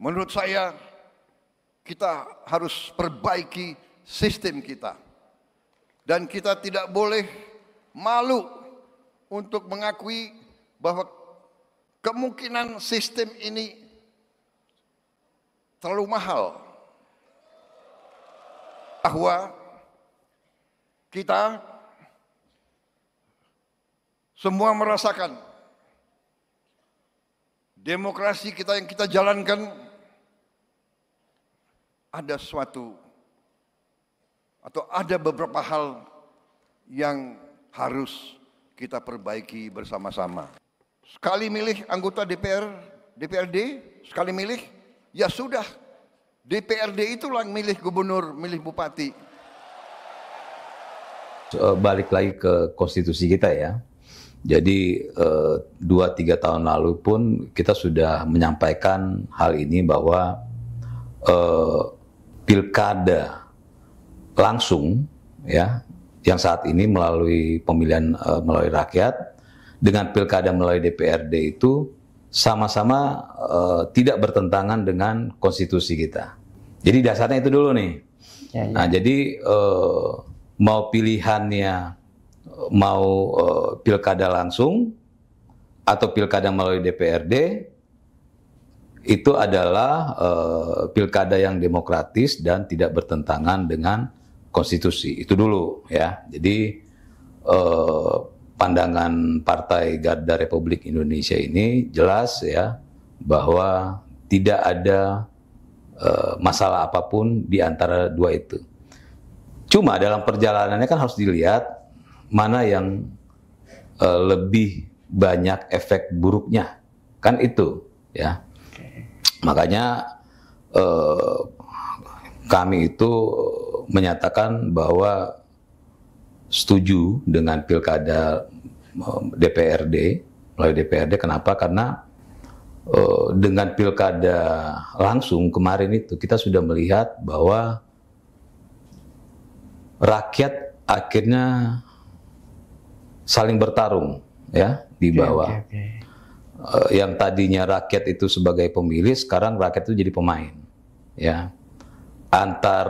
Menurut saya kita harus perbaiki sistem kita. Dan kita tidak boleh malu untuk mengakui bahwa kemungkinan sistem ini terlalu mahal. Bahwa kita semua merasakan demokrasi kita yang kita jalankan ada suatu atau ada beberapa hal yang harus kita perbaiki bersama-sama. Sekali milih anggota DPRD, sekali milih, ya sudah. DPRD itulah yang milih gubernur, milih bupati. Balik lagi ke konstitusi kita ya. Jadi 2-3 tahun lalu pun kita sudah menyampaikan hal ini bahwa pilkada langsung ya yang saat ini melalui pemilihan melalui rakyat dengan pilkada melalui DPRD itu sama-sama tidak bertentangan dengan konstitusi kita. Jadi dasarnya itu dulu nih. Ya. Nah jadi mau pilihannya mau pilkada langsung atau pilkada melalui DPRD itu adalah pilkada yang demokratis dan tidak bertentangan dengan konstitusi. Itu dulu ya. Jadi pandangan Partai Garda Republik Indonesia ini jelas ya bahwa tidak ada masalah apapun di antara dua itu. Cuma dalam perjalanannya kan harus dilihat mana yang lebih banyak efek buruknya, kan itu ya. Makanya kami itu menyatakan bahwa setuju dengan pilkada DPRD melalui DPRD. Kenapa? Karena dengan pilkada langsung kemarin itu kita sudah melihat bahwa rakyat akhirnya saling bertarung ya di bawah. Yang tadinya rakyat itu sebagai pemilih, sekarang rakyat itu jadi pemain ya. Antar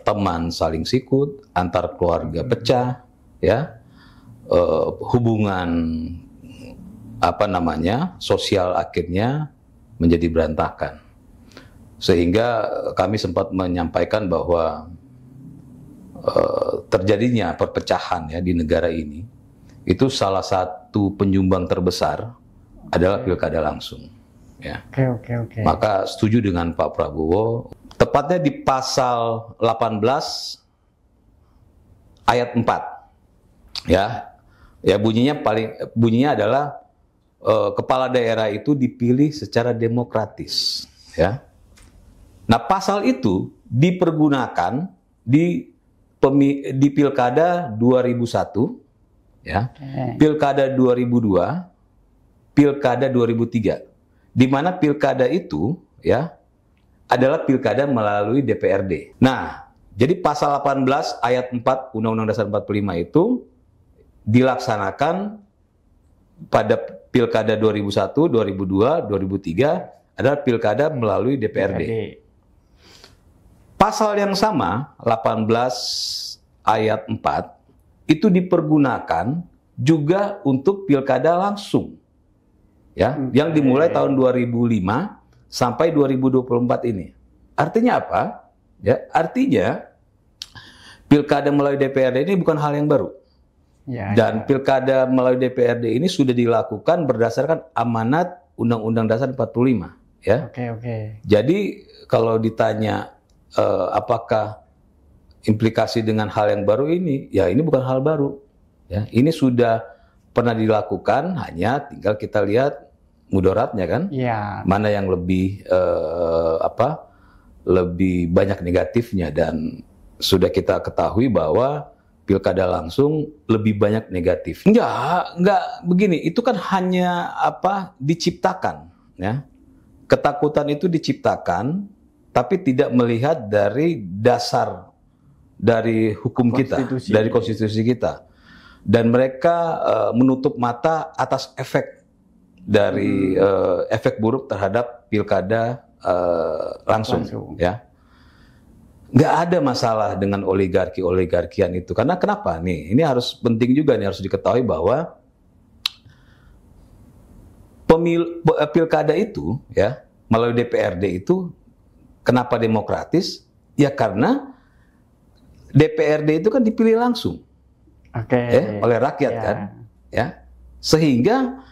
teman saling sikut, antar keluarga pecah ya. Hubungan sosial akhirnya menjadi berantakan. Sehingga kami sempat menyampaikan bahwa terjadinya perpecahan ya di negara ini itu salah satu penyumbang terbesar adalah pilkada langsung ya. Oke. Maka setuju dengan Pak Prabowo, tepatnya di pasal 18 ayat 4 ya. Ya bunyinya adalah kepala daerah itu dipilih secara demokratis ya. Nah, pasal itu dipergunakan di pilkada 2001 ya, pilkada 2002, pilkada 2003, di mana pilkada itu ya adalah pilkada melalui DPRD. Nah, jadi pasal 18 ayat 4 Undang-Undang Dasar 45 itu dilaksanakan pada pilkada 2001, 2002, 2003 adalah pilkada melalui DPRD. Pasal yang sama 18 ayat 4 itu dipergunakan juga untuk pilkada langsung. Ya, yang dimulai tahun 2005 sampai 2024 ini. Artinya apa? Ya, artinya pilkada melalui DPRD ini bukan hal yang baru. Dan pilkada melalui DPRD ini sudah dilakukan berdasarkan amanat Undang-Undang Dasar 45, ya. Jadi kalau ditanya apakah implikasi dengan hal yang baru ini, ya ini bukan hal baru. Ya, ini sudah pernah dilakukan, hanya tinggal kita lihat mudaratnya kan, mana yang lebih lebih banyak negatifnya, dan sudah kita ketahui bahwa pilkada langsung lebih banyak negatif. Enggak begini, itu kan hanya diciptakan, ya. Ketakutan itu diciptakan, tapi tidak melihat dari dasar dari hukum kita, dari konstitusi kita. Dan mereka menutup mata atas efek dari efek buruk terhadap pilkada langsung. Ya. Nggak ada masalah dengan oligarkian itu. Karena kenapa nih? Ini harus penting juga nih, harus diketahui bahwa pilkada itu ya melalui DPRD itu kenapa demokratis? Ya karena DPRD itu kan dipilih langsung ya, oleh rakyat kan, ya sehingga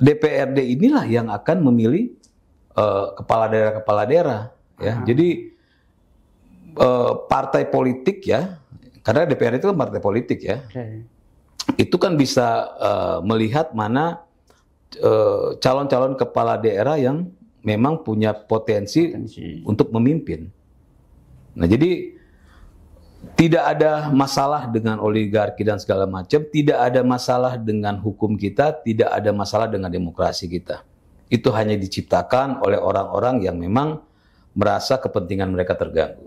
DPRD inilah yang akan memilih kepala daerah ya. Jadi partai politik ya, karena DPRD itu kan partai politik ya, itu kan bisa melihat mana calon-calon kepala daerah yang memang punya potensi untuk memimpin. Nah, jadi tidak ada masalah dengan oligarki dan segala macam, tidak ada masalah dengan hukum kita, tidak ada masalah dengan demokrasi kita. Itu hanya diciptakan oleh orang-orang yang memang merasa kepentingan mereka terganggu.